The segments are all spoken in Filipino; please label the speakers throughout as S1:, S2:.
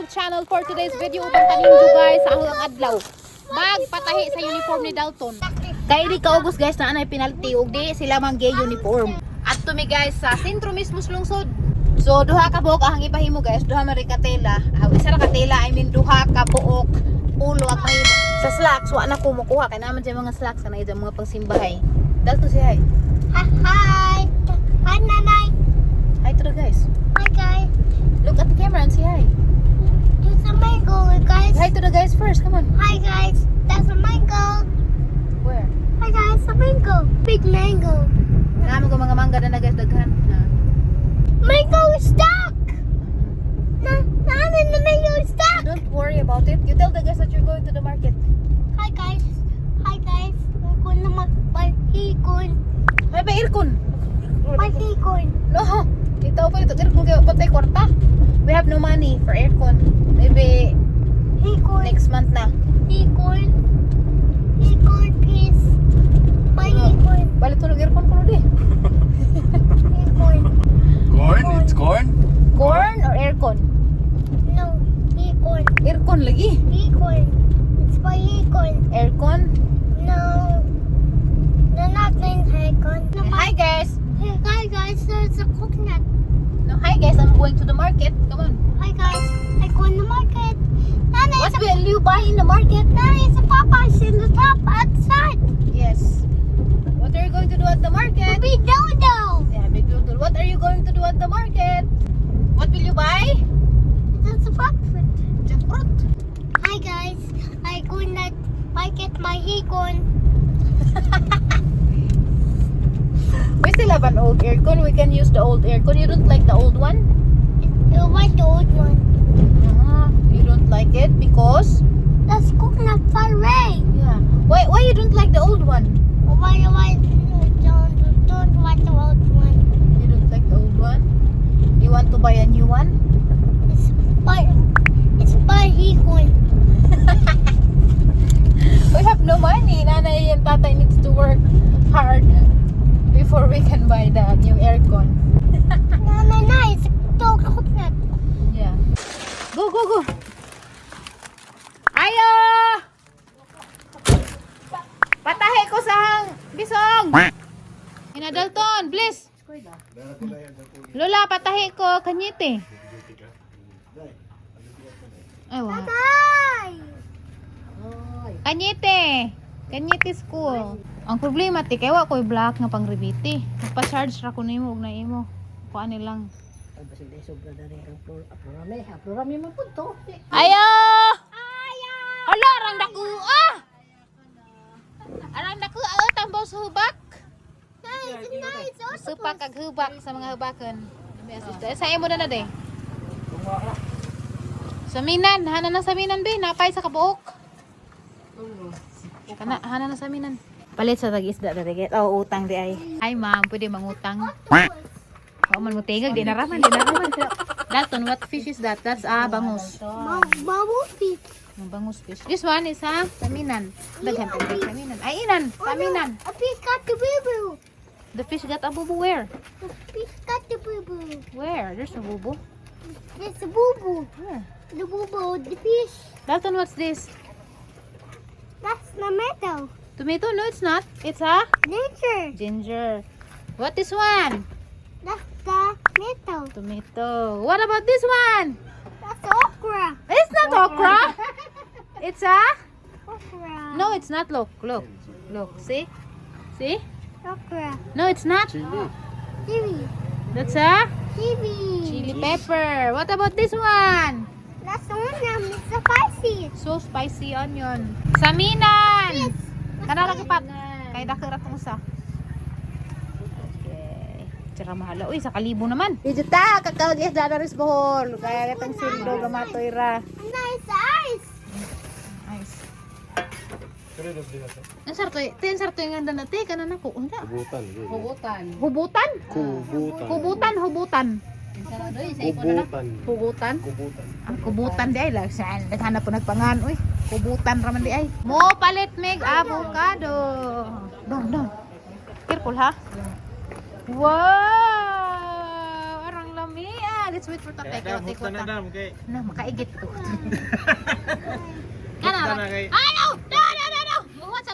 S1: channel for today's video. Upang taninjo guys sa ang adlaw. Magpatahi sa uniform ni Dalton. Kay di kaugos guys na anay penalty ug di sila man gay uniform. At tumi guys sa sentro mismo sa lungsod. So duha ka buok ang ipahimo guys, duha man ka tela. Isa ra ka tela, I mean duha ka buok ulo ang mahimo. Sa slacks wa na ko mukuha kay naman sa mga slacks na ida mga pangsimbahay. Dalton say hi.
S2: Hi. Hi, Nanay.
S1: Hi to the guys.
S2: Hi, guys.
S1: Look at the camera and say hi.
S2: It's a mango, guys.
S1: Hi to the guys first. Come on.
S2: Hi, guys. That's a mango.
S1: Where?
S2: Hi, guys. A mango. Big mango.
S1: Naamo ko mga mangga na guys daghan.
S2: Mango is stuck. Nana, the mango is stuck.
S1: Don't worry about it. You tell the guys that you're going to the market.
S2: Hi, guys. Hi, guys. We're going to mag-hikon.
S1: May ba aircon?
S2: Mag-hikon.
S1: No. Itaw pa ito aircon kaya patay kwarta. We have no money for aircon. Maybe
S2: Hikon.
S1: next month na.
S2: Hikon. Hikon, please. Mag-hikon.
S1: Balik tulog aircon ko di.
S2: Hikon.
S3: Corn? It's corn?
S1: Corn or aircon?
S2: No. Hikon.
S1: Aircon lagi.
S2: Hikon. It's by hikon.
S1: Aircon.
S2: No. No, not in hikon. No,
S1: Hi guys.
S2: Hi, guys. There's a coconut.
S1: No, hi guys. I'm going to the market. Come on.
S2: Hi, guys. I go in the market. Nana,
S1: What will you buy in the market?
S2: Nana, it's a Popeyes in the top outside.
S1: Yes. What are you going to do at the market?
S2: Big dodo.
S1: Yeah, big doodle. What are you going to do at the market? What will you buy?
S2: That's a fruit.
S1: Jackfruit.
S2: Hi, guys. I go in the market my hikon.
S1: We still have an old aircon. We can use the old aircon. You don't like the old one?
S2: You want the old one?
S1: You don't like it because?
S2: That's coconut far away.
S1: Yeah. Why you don't like the old one?
S2: Why don't want the old one?
S1: You don't like the old one? You want to buy a new one?
S2: It's by hikon.
S1: We have no money. Nanay and tatay needs to work hard before we can buy the new aircon.
S2: No, it's the coconut.
S1: Yeah. Go, go, go. Ayo! Patahe ko sa bisong. Ina Dalton, please. Lola, patahe ko kanyite. Ay, wala.
S2: Hi.
S1: Kanyite. Kanyite school. Ang problema ti kay wa ko'y black nga pang-rebiti. Magpa-charge ra ko nimo ug naimo. Kuan ni lang. Ayo! Hala, arang dako ah. Arang dako tambaw sa hubak.
S2: Nice.
S1: Supak kag hubak sa mga hubakan. Sa imo na de. Sa minan, hana na sa minan be, napay sa kabuok. Kana hana na sa minan. Palit sa tag-isda dere. Oh, utang di ay. Ay ma'am, pwede mangutang. Wa man mo tingag di naraman. Dalton, what fish is that? That's bangus.
S2: Bubble fish.
S1: Bangus fish. This one is saminan. Daghan tag saminan. Ay inan, saminan.
S2: A fish got the boo-boo.
S1: The fish got a boo-boo where?
S2: The fish got the boo-boo.
S1: Where? There's no boo-boo.
S2: There's a boo-boo.
S1: Where?
S2: The boo-boo, the fish.
S1: Dalton, what's this?
S2: That's tomato.
S1: Tomato? No, it's not. It's a
S2: Nature.
S1: ginger. What this one?
S2: That's tomato.
S1: Tomato. What about this one?
S2: That's okra.
S1: It's not okra. It's a
S2: Okra.
S1: no, it's not. Look. See? See?
S2: Okra.
S1: No, it's not.
S2: Chili.
S1: That's a
S2: Chili.
S1: chili pepper. What about this one?
S2: That's onion. It's a spicy.
S1: So spicy onion. Saminan.
S2: Yes.
S1: Kana ra kipat. Kay dako ra tong usa. Okay. Tsara mahala. Uy, sa kalibo naman. Dito ta kakawag da ris bohol. Kaya katong sildo gamatoy ra.
S2: Nice ice.
S1: Nice. Ang sartoy, ang ganda na te, kanan ako. Unta.
S3: Kubutan.
S1: Hubutan?
S3: Kubutan.
S1: Hubutan.
S3: Kubutan.
S1: Hugutan?
S3: Kubutan.
S1: Ang kubutan di ay lang. Saan? Naghanap po nagpangan. Uy, kubutan raman di ay. Mo palit meg avocado. Down. Careful ha. Wow! Arang lami ah. let's wait for tatay.
S4: Dam,
S1: Kaya
S4: hukta na dam, kay.
S1: na, makaigit to.
S4: Hukta na kay.
S1: No! What's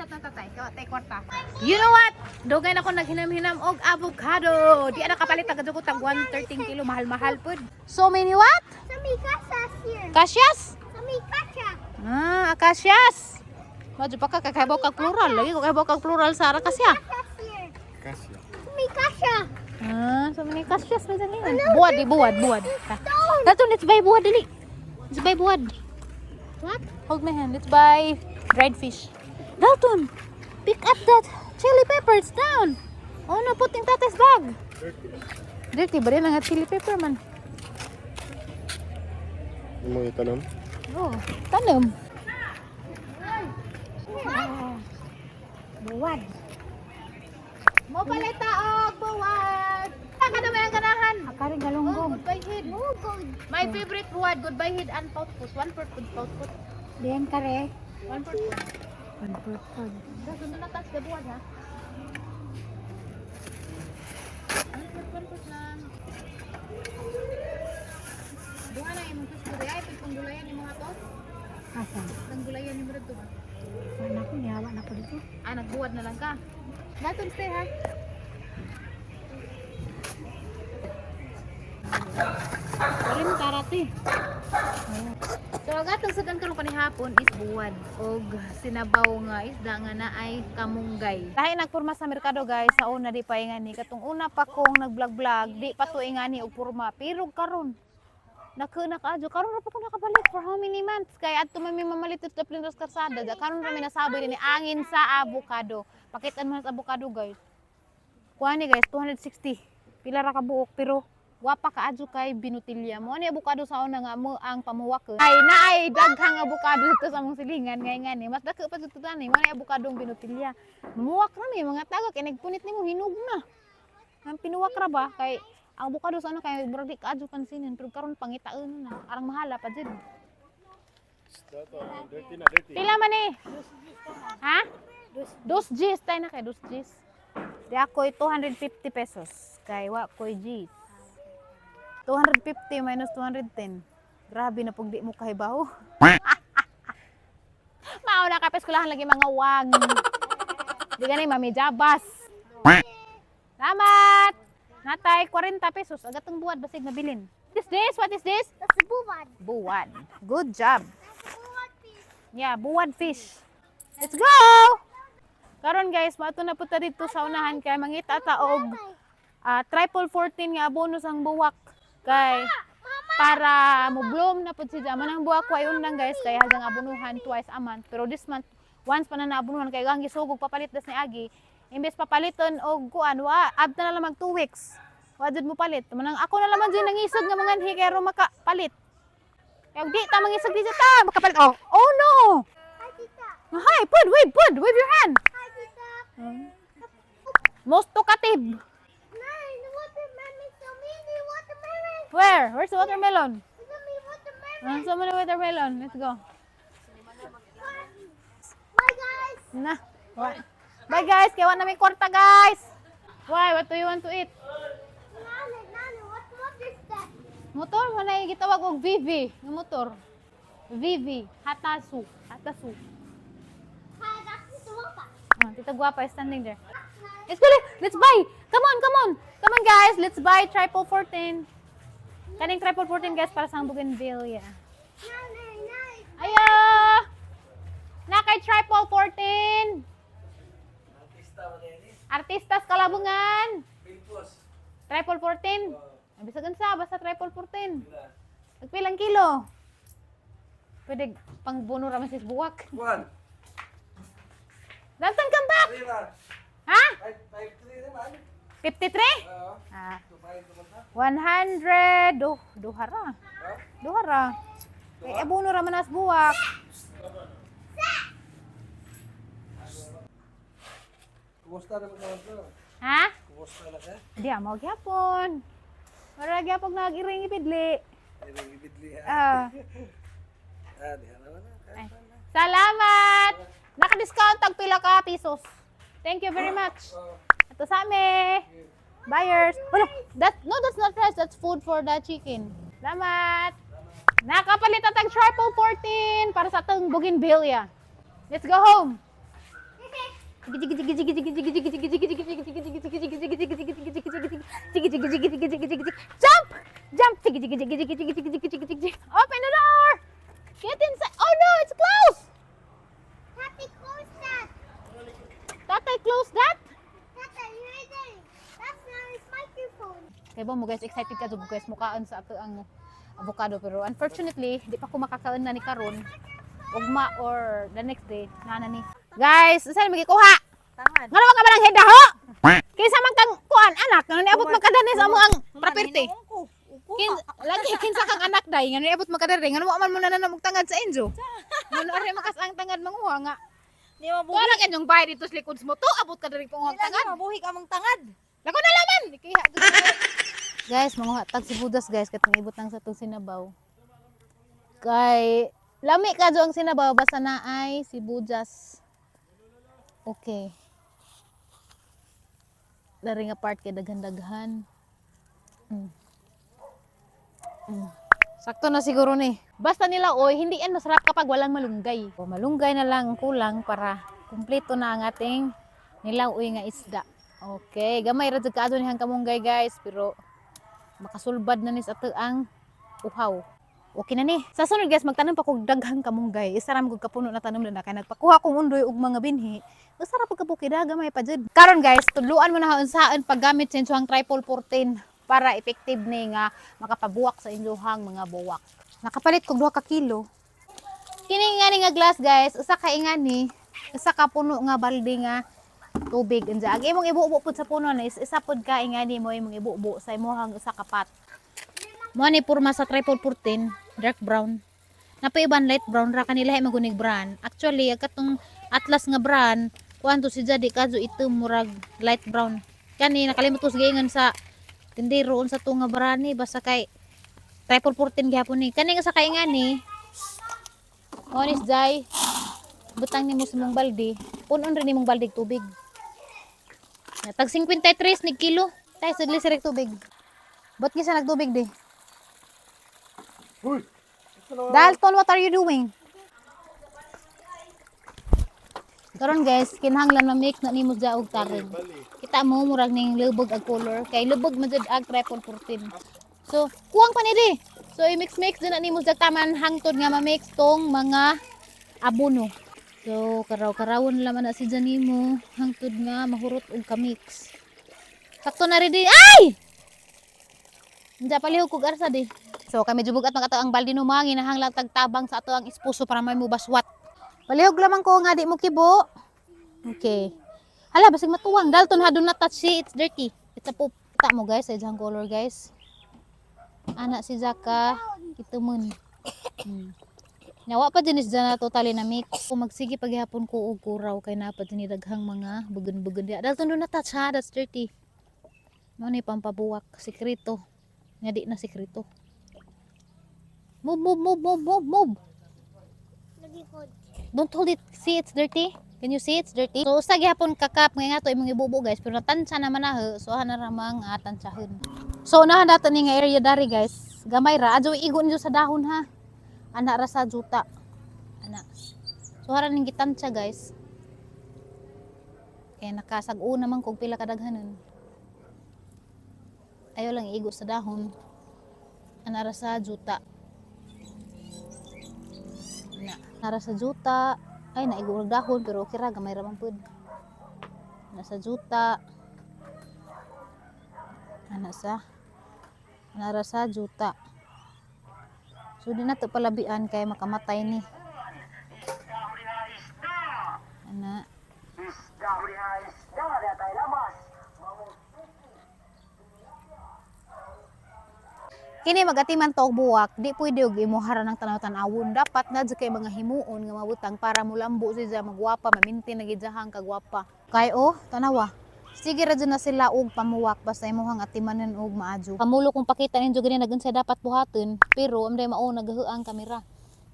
S1: up ng tatay? Kaya tay kwarta. You know what? Dugay na ko naghinam-hinam og avocado. Di ana kapalit agad ko tag 113 kilo mahal-mahal pud. So many what?
S2: Sami kasas here.
S1: Cassias?
S2: Sami kasha.
S1: Acacias. Maju pa ka kakabaw kag plural. Lagi ko kakabaw kag plural sa akasya.
S2: Kasas here.
S3: Kasya.
S2: Sami kasha.
S1: So many cassias na dali. Buwad. Dato, let's buy buwad dali. Let's buy buwad.
S2: What?
S1: Hold my hand. Let's buy dried fish. Dalton, pick up that chili peppers down. Oh no, put in tatay's bag. Dirty ba rin ang chili pepper man?
S3: Ano mo itanong?
S1: Oh, tanam.
S2: Buwad.
S1: Mo palita og buwad. Ka na may ang ganahan.
S2: Akaring
S1: Oh,
S2: galunggong.
S1: goodbye head.
S2: Oh, good.
S1: My favorite buwad, goodbye head and potpot. One per food, potpot.
S2: Diyan kare.
S1: One per food.
S2: Panpurpod.
S1: Dato na natas ka buwad ha. One per lang. Duha na yung mga tusuri. Ay, pagpanggulayan yung mga to.
S2: Asan?
S1: Panggulayan yung mga to ba?
S2: Wala ko, niyawa na ko dito.
S1: Nagbuwad na lang ka. Daton stay ha. Wala mo karate. So ang atong sudan karon panihapon is buwad og sinabaw nga isda nga naay kamunggay. Lahi nagporma sa merkado guys, sa una di pa ingani katong una pa kong nag-vlog di pa to ingani og porma pero karon nakuna kaadyo karon ra pa ko nakabalik for how many months kay adto man mi mamalit sa Plindos Karsada karon ra mi nasaboy dinhi angin sa avocado. Pakitaan mo sa avocado guys. Kuha ni guys 260. Pila ra ka buok pero wapa kaadyo kay binutilya mo ani avocado sa una nga mo ang pamuwak ay naay daghang avocado dito sa mong silingan ngay ngani mas dako pa jud tani mo ani avocadong binutilya mamuwak ra mi mga taga kay nagpunit nimo hinog na ang pinuwak ra ba kay ang avocado sa una kay murag di kaadyo pansinin pero karon pangitaon na arang mahala pa jud
S3: Dirty.
S1: pila man ni ha dos Gs tay na kay dos Gs di ako'y 250 pesos kay wa ko'y Gs 250 minus 210. Grabe na pag di mo kahibaw. Mauna ka peskulahan lagi mga wag. Di gani mami jabas. Salamat. Natay 40 pesos agatong buwad basig nabilin. What is this? What is this?
S2: That's buwad.
S1: Buwad. Good job.
S2: Buwad fish.
S1: Yeah, buwad fish. Let's go. Karon guys, mato na punta dito sa unahan kay mangita ta og triple 14 nga bonus ang buwak. Kay para mo bloom na pud siya manang buwak ko ay undang guys kay hagang abunuhan twice a month pero this month once pa na naabunuhan kay gang gisugog papalit das ni agi imbes papaliton og kuan wa abta na lang mag 2 weeks wa jud mo palit manang ako na laman jud nangisog nga mga anhi kay ro makapalit kay og di ta mangisog di ta makapalit oh no
S2: Hi, tita.
S1: hi pud wave your hand
S2: Hi, tita.
S1: most talkative
S2: Nine, watermelon. So many watermelon.
S1: where's the watermelon
S2: So many watermelon.
S1: so many watermelon let's go
S2: Bye, guys.
S1: na what bye guys kaya wa na may kwarta guys why what do you want to eat
S2: Nani, what is that?
S1: motor mo na gitawag og VV ng motor VV hatasu
S2: Hi, that's the water.
S1: tita guapa is standing there let's buy come on guys let's buy triple 14 kaning triple 14 guys para sa bougainvillea
S2: Nani.
S1: ayo na kay triple 14 artistas kalabungan triple 14 bisagan sa basta triple 14 nagpilang kilo pwede pang bono raman sis buwak
S4: One.
S1: Dalton come back ha 53 100 duhara kay abono ra manas buwak
S4: Kumusta na mga
S1: ha
S4: Kumusta na ka?
S1: di mo gyapon mara gyapon nagiring ibidli
S4: Ay, ibidli ha.
S1: ah
S4: Di naman na.
S1: ay. Salamat naka-discount tag pila ka pesos thank you very much ato sa me Buyers. Wala, that's not rice, that's food for the chicken. Salamat. Nakapalit ang tag Sharpo 14 para sa atong bougainvillea. Let's go home. Jump! Jump! Open the door! Get inside! Oh no, it's closed!
S2: Tati, close that.
S1: Tatay, close that!
S2: Tata, you're right there. That's not his microphone.
S1: Kaya ba mo guys, excited ka dyan guys, mukaan sa ato ang avocado. Pero unfortunately, di pa ko makakaon na ni karon. Ugma or the next day, nana ni. Guys, saan magikuha?
S5: Tangan.
S1: Nga naman ka ba ng head ho? Kinsa man kang kuan anak, nga niabot magkadanis amo ang property. Lagi kinsa kang anak day, nga niabot magkadari, nga naman mo na namog tangad sa Enzo. Nga ari makas ang tangad manguha nga.
S5: Di mabuhi.
S1: Wala kanyang bayad dito sa likod mo to, abot ka diri panguha
S5: Di
S1: tangad.
S5: mabuhi ka mong tangad.
S1: Lako na laman! Guys, mga tag si Budas guys, katong ibot lang sa itong sinabaw. Kay, lami ka ang sinabaw, basta na ay si Budas. Okay. Dari nga part kay daghan-daghan. Sakto na siguro ni. Basta nila, oy, hindi yan masarap kapag walang malunggay. O, malunggay na lang ang kulang para kumpleto na ang ating nilaw-uy nga isda. Okay, gamay ra jud kaadto ni hang kamunggay guys, pero makasulbad na ni sa ato ang uhaw. Okay na ni. Sa sunod guys, magtanom pa kog daghang kamunggay. Isa ra magud kapuno na tanom na kay nagpakuha kong undoy og mga binhi. Usa ra pag kabukid gamay pa jud. Karon guys, tudluan mo na unsaon paggamit sa inyong triple 14 para effective ni nga makapabuwak sa inyong mga buwak. Nakapalit kog 2 ka kilo. Kini nga ni nga glass guys, usa ka ingani, usa ka puno nga balde nga tubig unsa. Agi imong ibubo pud sa puno na isa pud ka ingani mo imong ibubo sa imong usa ka pot. Mo ni porma sa triple 14, dark brown. Napaiban light brown ra kanila ay magunig brand. Actually katong Atlas nga brand, kuan to si jadi kadto ito murag light brown. Kani nakalimot ko giingon sa tindero unsa to nga brand ni basta kay triple 14 gyapon ni. Kani nga sa kaingani. Onis jay butang nimo sa mong balde. Punon rin nimong balde tubig. Tag 53 ni kilo. Tay sudli sirek tubig. Ba't nga sa nagtubig di?
S3: Uy!
S1: Dalton, what are you doing? Karon guys, kinahanglan ma-mix na nimo sa og tarig. Kita mo murag ning lubog ag color kay lubog man jud ag triple 14. So, kuwang pa ni di. So i-mix din na nimo sa taman hangtod nga ma-mix tong mga abono. So, karaw-karawon laman na si Janimo hangtod nga mahurot og ka-mix. Sakto na rin di. Ay! Hindi palihog kog arsa di. So, kami jubog at mga ang baldi numang hinahanglang tagtabang sa ato ang esposo para may mubaswat. Palihog lamang ko nga di mo kibo. Okay. Hala, basig matuwang. Dalton, ha, do not touch see. It's dirty. It's a poop. Kita mo guys, sa ijang color guys. Anak si Zaka. Itumun. Nawa pa din isda na totally na mix. Kung magsige paghihapon ko og kuraw kay na pa din daghang mga bugun-bugun dia. Dalton do not touch ha, that's dirty. Mo ni pampabuwak sekreto. Nga di na sekreto. Move.
S2: Lagi ko.
S1: Don't hold it. See, it's dirty. Can you see it's dirty? So usa gihapon kakap nga nga to imong ibubo guys, pero tansya naman na he. So ana ra mang tansyahon. So unahan nato ni nga area dari guys. Gamay ra adyo igon nyo sa dahon ha. Ana ra sa juta. Ana. So hara ning gitansya guys. Kaya nakasag-o naman kung pila kadaghanon. Ayaw lang iigo sa dahon. Ana ra sa juta. Nara sa juta ay naigo og dahon pero okay ra gamay ra man pud. Nasa juta. Nara sa juta. So di na to palabian kay makamatay ni. Ana. Kini magatiman to og buwak, di pwede og imuhara ng tanaw-tanawon. Dapat na kay mga himuon nga mabutang para mulambo siya magwapa, mamintin na gidjahang kagwapa. Kay tanawa. Sige ra dyan na sila og pamuwak basta imuhang atimanan og maadyo. Pamulo kung pakita ninyo gani na sa dapat buhaton, pero amday mao nagahuang kamera.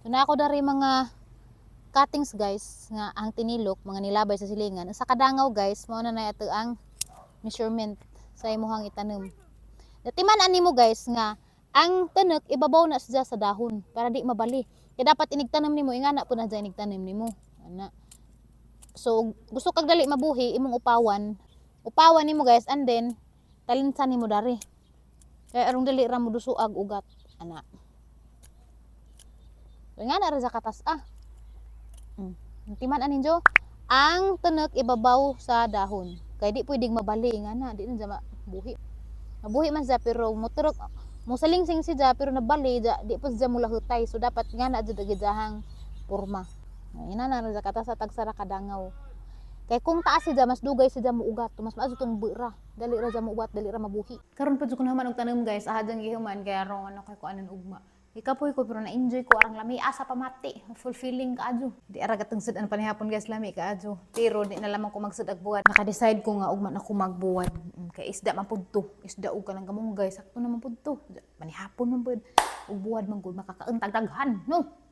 S1: So na ako dari mga cuttings guys nga ang tinilok, mga nilabay sa silingan. Sa kadangaw guys, mao na ato ang measurement. sa imuhang itanom. Natiman ani mo guys nga ang tanek ibabaw na siya sa dahon para di mabali. Kaya dapat inigtanom nimo ingana po na dyan inigtanom nimo. Ana. So gusto kag dali mabuhi imong upawan. Upawan nimo guys and then talinsan nimo dari. Kaya arong dali ra mo dusuag ugat. Ana. So ingana ra sa katas Natiman anin jo ang tanek ibabaw sa dahon. Kaya di pwedeng mabali ingana di na dyan mabuhi. Mabuhi man siya pero moturok mo salingsing siya pero nabali di pa siya mula hutay so dapat nga na jud gidahang porma. Ina na sa kata sa tagsara kadangaw. Kay kung taas siya mas dugay siya mo ugat mas maazo tong bira dali ra siya mo ugat dali ra mabuhi. Karon pud ko naman og tanom guys ahadang gihuman kay aron ano kay ko anan ugma. Ikapoy ko pero na-enjoy ko arang lami asa pamati fulfilling kaadyo. Di ara gatong sudan panihapon guys lami kaadyo. Pero di na lamang ko magsudag buwad. Naka-decide ko nga ugma na ko magbuwad. Kay isda man pud to. Isda og kanang gamong guys sakto naman pud to. Panihapon man pud ug buwad man gud makakaantag daghan no.